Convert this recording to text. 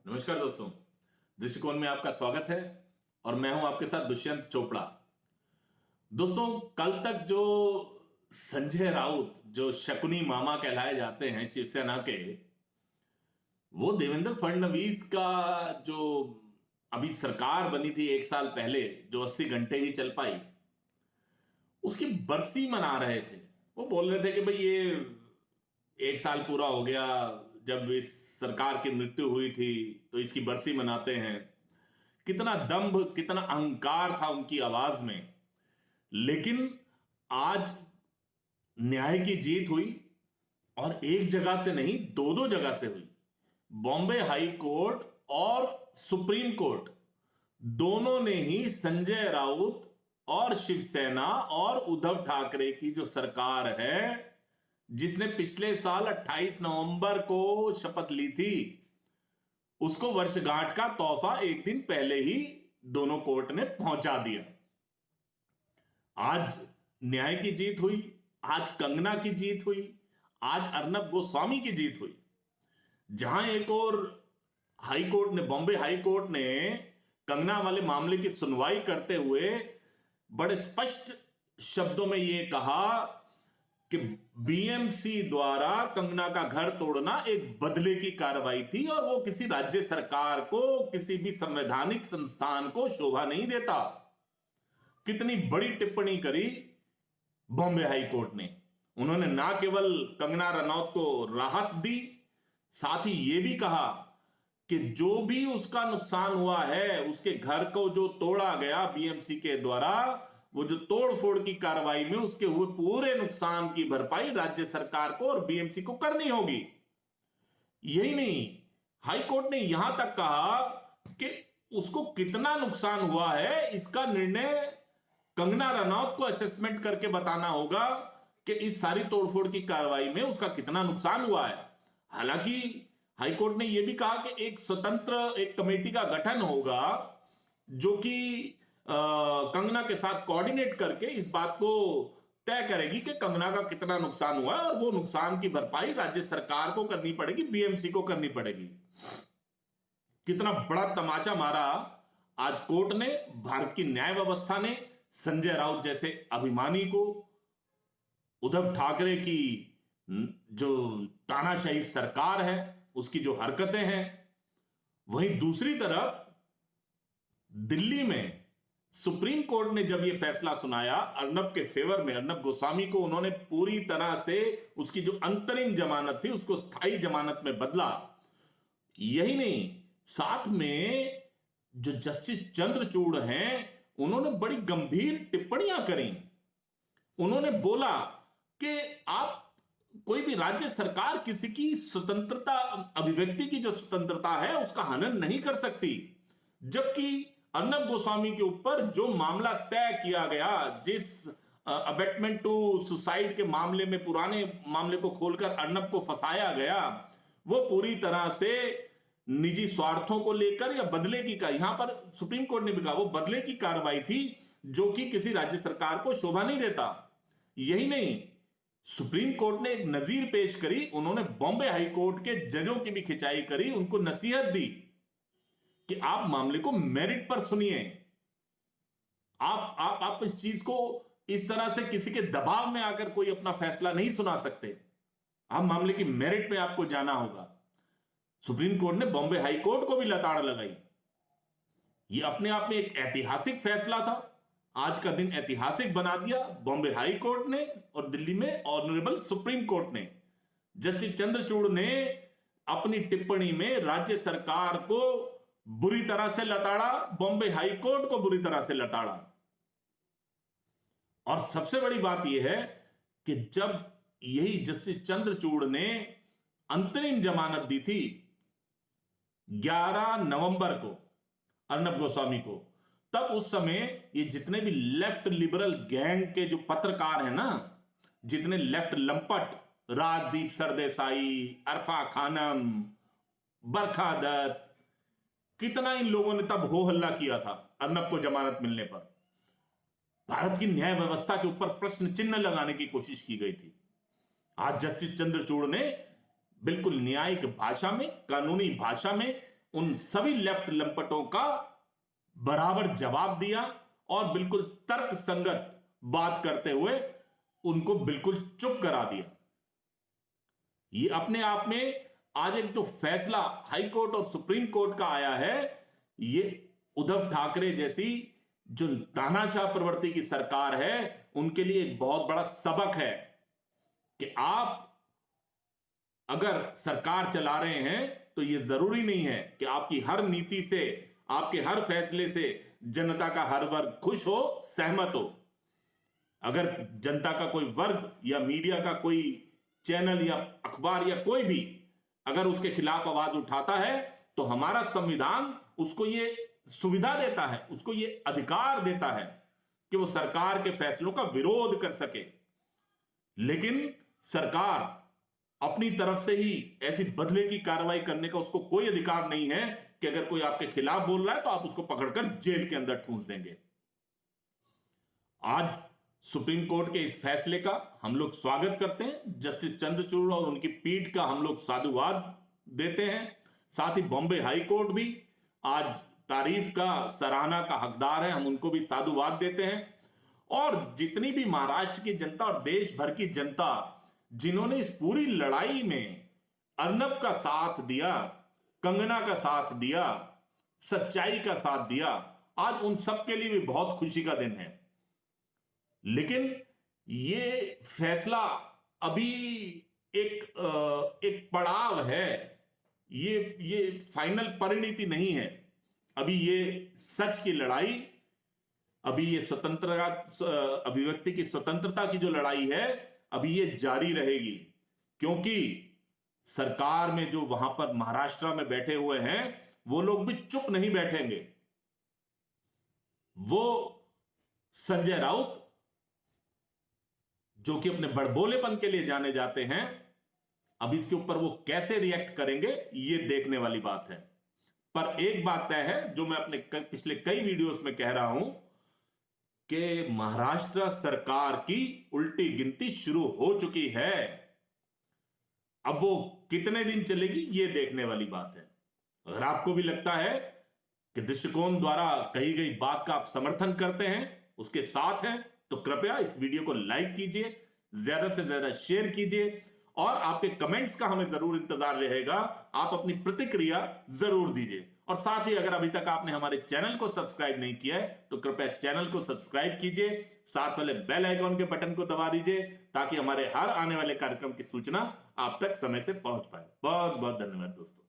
नमस्कार दोस्तों, दृष्टिकोण में आपका स्वागत है और मैं हूं आपके साथ दुष्यंत चोपड़ा। दोस्तों, कल तक जो संजय राउत जो शकुनी मामा कहलाए जाते हैं शिवसेना के, वो देवेंद्र फडणवीस का जो अभी सरकार बनी थी एक साल पहले, जो 80 घंटे ही चल पाई, उसकी बरसी मना रहे थे। वो बोल रहे थे कि भाई ये एक साल पूरा हो गया जब इस सरकार की मृत्यु हुई थी, तो इसकी बरसी मनाते हैं। कितना दंभ, कितना अहंकार था उनकी आवाज में। लेकिन आज न्याय की जीत हुई, और एक जगह से नहीं, दो दो जगह से हुई। बॉम्बे हाई कोर्ट और सुप्रीम कोर्ट दोनों ने ही संजय राउत और शिवसेना और उद्धव ठाकरे की जो सरकार है, जिसने पिछले साल 28 नवंबर को शपथ ली थी, उसको वर्षगांठ का तोहफा एक दिन पहले ही दोनों कोर्ट ने पहुंचा दिया। आज न्याय की जीत हुई, आज कंगना की जीत हुई, आज अर्नब गोस्वामी की जीत हुई। जहां एक और हाई कोर्ट ने, बॉम्बे हाई कोर्ट ने कंगना वाले मामले की सुनवाई करते हुए बड़े स्पष्ट शब्दों में यह कहा कि बीएमसी द्वारा कंगना का घर तोड़ना एक बदले की कार्रवाई थी और वो किसी राज्य सरकार को, किसी भी संवैधानिक संस्थान को शोभा नहीं देता। कितनी बड़ी टिप्पणी करी बॉम्बे हाई कोर्ट ने। उन्होंने ना केवल कंगना रनौत को राहत दी, साथ ही यह भी कहा कि जो भी उसका नुकसान हुआ है, उसके घर को जो तोड़ा गया बीएमसी के द्वारा, वो जो तोड़फोड़ की कार्रवाई में उसके हुए पूरे नुकसान की भरपाई राज्य सरकार को और बीएमसी को करनी होगी। यही नहीं, हाई कोर्ट ने यहां तक कहा कि उसको कितना नुकसान हुआ है, इसका निर्णय कंगना रनौत को असेसमेंट करके बताना होगा कि इस सारी तोड़फोड़ की कार्रवाई में उसका कितना नुकसान हुआ है। हालांकि हाई कोर्ट ने यह भी कहा कि एक स्वतंत्र एक कमेटी का गठन होगा जो कि कंगना के साथ कोऑर्डिनेट करके इस बात को तय करेगी कि कंगना का कितना नुकसान हुआ है, और वो नुकसान की भरपाई राज्य सरकार को करनी पड़ेगी, बीएमसी को करनी पड़ेगी। कितना बड़ा तमाचा मारा आज कोर्ट ने, भारत की न्याय व्यवस्था ने, संजय राउत जैसे अभिमानी को। उद्धव ठाकरे की जो तानाशाही सरकार है, उसकी जो हरकतें हैं। वहीं दूसरी तरफ दिल्ली में सुप्रीम कोर्ट ने जब यह फैसला सुनाया अर्नब के फेवर में, अर्नब गोस्वामी को उन्होंने पूरी तरह से उसकी जो अंतरिम जमानत थी उसको स्थायी जमानत में बदला। यही नहीं, साथ में जो जस्टिस चंद्रचूड़ हैं, उन्होंने बड़ी गंभीर टिप्पणियां करी। उन्होंने बोला कि आप कोई भी राज्य सरकार किसी की स्वतंत्रता, अभिव्यक्ति की जो स्वतंत्रता है, उसका हनन नहीं कर सकती। जबकि अर्नब गोस्वामी के ऊपर जो मामला तय किया गया, जिस अबेटमेंट टू सुसाइड के मामले में, पुराने मामले को खोलकर अर्नब को फंसाया गया, वो पूरी तरह से निजी स्वार्थों को लेकर या बदले की, यहां पर सुप्रीम कोर्ट ने भी कहा वो बदले की कार्रवाई थी जो कि किसी राज्य सरकार को शोभा नहीं देता। यही नहीं, सुप्रीम कोर्ट ने एक नजीर पेश करी। उन्होंने बॉम्बे हाई कोर्ट के जजों की भी खिंचाई करी, उनको नसीहत दी कि आप मामले को मेरिट पर सुनिए। आप इस चीज को इस तरह से किसी के दबाव में आकर कोई अपना फैसला नहीं सुना सकते। आप मामले की मेरिट में आपको जाना होगा। सुप्रीम कोर्ट ने बॉम्बे हाई कोर्ट को भी लताड़ लगाई। यह अपने आप में एक ऐतिहासिक फैसला था। आज का दिन ऐतिहासिक बना दिया बॉम्बे हाई कोर्ट ने और दिल्ली में ऑनरेबल सुप्रीम कोर्ट ने। जस्टिस चंद्रचूड़ ने अपनी टिप्पणी में राज्य सरकार को बुरी तरह से लताड़ा, बॉम्बे हाई कोर्ट को बुरी तरह से लताड़ा। और सबसे बड़ी बात यह है कि जब यही जस्टिस चंद्रचूड़ ने अंतरिम जमानत दी थी 11 नवंबर को अर्नब गोस्वामी को, तब उस समय ये जितने भी लेफ्ट लिबरल गैंग के जो पत्रकार हैं ना, जितने लेफ्ट लंपट, राजदीप सरदेसाई, अरफा खानम, बरखा दत्त, कितना इन लोगों ने तब हो हल्ला किया था अर्नब को जमानत मिलने पर। भारत की न्याय व्यवस्था के ऊपर प्रश्न चिन्ह लगाने की कोशिश की गई थी। आज जस्टिस चंद्रचूड़ ने बिल्कुल न्यायिक भाषा में, कानूनी भाषा में उन सभी लेफ्ट लंपटों का बराबर जवाब दिया और बिल्कुल तर्क संगत बात करते हुए उनको बिल्कुल चुप करा दिया। ये अपने आप में आज एक जो फैसला हाई कोर्ट और सुप्रीम कोर्ट का आया है, ये उद्धव ठाकरे जैसी जो तानाशाह प्रवृत्ति की सरकार है उनके लिए एक बहुत बड़ा सबक है कि आप अगर सरकार चला रहे हैं तो यह जरूरी नहीं है कि आपकी हर नीति से, आपके हर फैसले से जनता का हर वर्ग खुश हो, सहमत हो। अगर जनता का कोई वर्ग या मीडिया का कोई चैनल या अखबार या कोई भी अगर उसके खिलाफ आवाज उठाता है तो हमारा संविधान उसको ये सुविधा देता है, उसको ये अधिकार देता है कि वो सरकार के फैसलों का विरोध कर सके। लेकिन सरकार अपनी तरफ से ही ऐसी बदले की कार्रवाई करने का उसको कोई अधिकार नहीं है कि अगर कोई आपके खिलाफ बोल रहा है तो आप उसको पकड़कर जेल के अंदर ठूंस देंगे। आज सुप्रीम कोर्ट के इस फैसले का हम लोग स्वागत करते हैं। जस्टिस चंद्रचूड़ और उनकी पीठ का हम लोग साधुवाद देते हैं। साथ ही बॉम्बे हाई कोर्ट भी आज तारीफ का, सराहना का हकदार है, हम उनको भी साधुवाद देते हैं। और जितनी भी महाराष्ट्र की जनता और देश भर की जनता जिन्होंने इस पूरी लड़ाई में अर्नब का साथ दिया, कंगना का साथ दिया, सच्चाई का साथ दिया, आज उन सब के लिए भी बहुत खुशी का दिन है। लेकिन ये फैसला अभी एक पड़ाव है, ये फाइनल परिणति नहीं है। अभी ये सच की लड़ाई, अभी ये स्वतंत्रता, अभिव्यक्ति की स्वतंत्रता की जो लड़ाई है, अभी ये जारी रहेगी। क्योंकि सरकार में जो वहां पर महाराष्ट्र में बैठे हुए हैं वो लोग भी चुप नहीं बैठेंगे। वो संजय राउत जो कि अपने बड़बोलेपन के लिए जाने जाते हैं, अब इसके ऊपर वो कैसे रिएक्ट करेंगे ये देखने वाली बात है। पर एक बात तय है जो मैं अपने पिछले कई वीडियोस में कह रहा हूं कि महाराष्ट्र सरकार की उल्टी गिनती शुरू हो चुकी है। अब वो कितने दिन चलेगी ये देखने वाली बात है। अगर आपको भी लगता है कि दृष्टिकोण द्वारा कही गई बात का आप समर्थन करते हैं, उसके साथ हैं, तो कृपया इस वीडियो को लाइक कीजिए, ज्यादा से ज्यादा शेयर कीजिए और आपके कमेंट्स का हमें जरूर इंतजार रहेगा। आप अपनी प्रतिक्रिया जरूर दीजिए। और साथ ही अगर अभी तक आपने हमारे चैनल को सब्सक्राइब नहीं किया है तो कृपया चैनल को सब्सक्राइब कीजिए, साथ वाले बेल आइकॉन के बटन को दबा दीजिए ताकि हमारे हर आने वाले कार्यक्रम की सूचना आप तक समय से पहुंच पाए। बहुत बहुत धन्यवाद दोस्तों।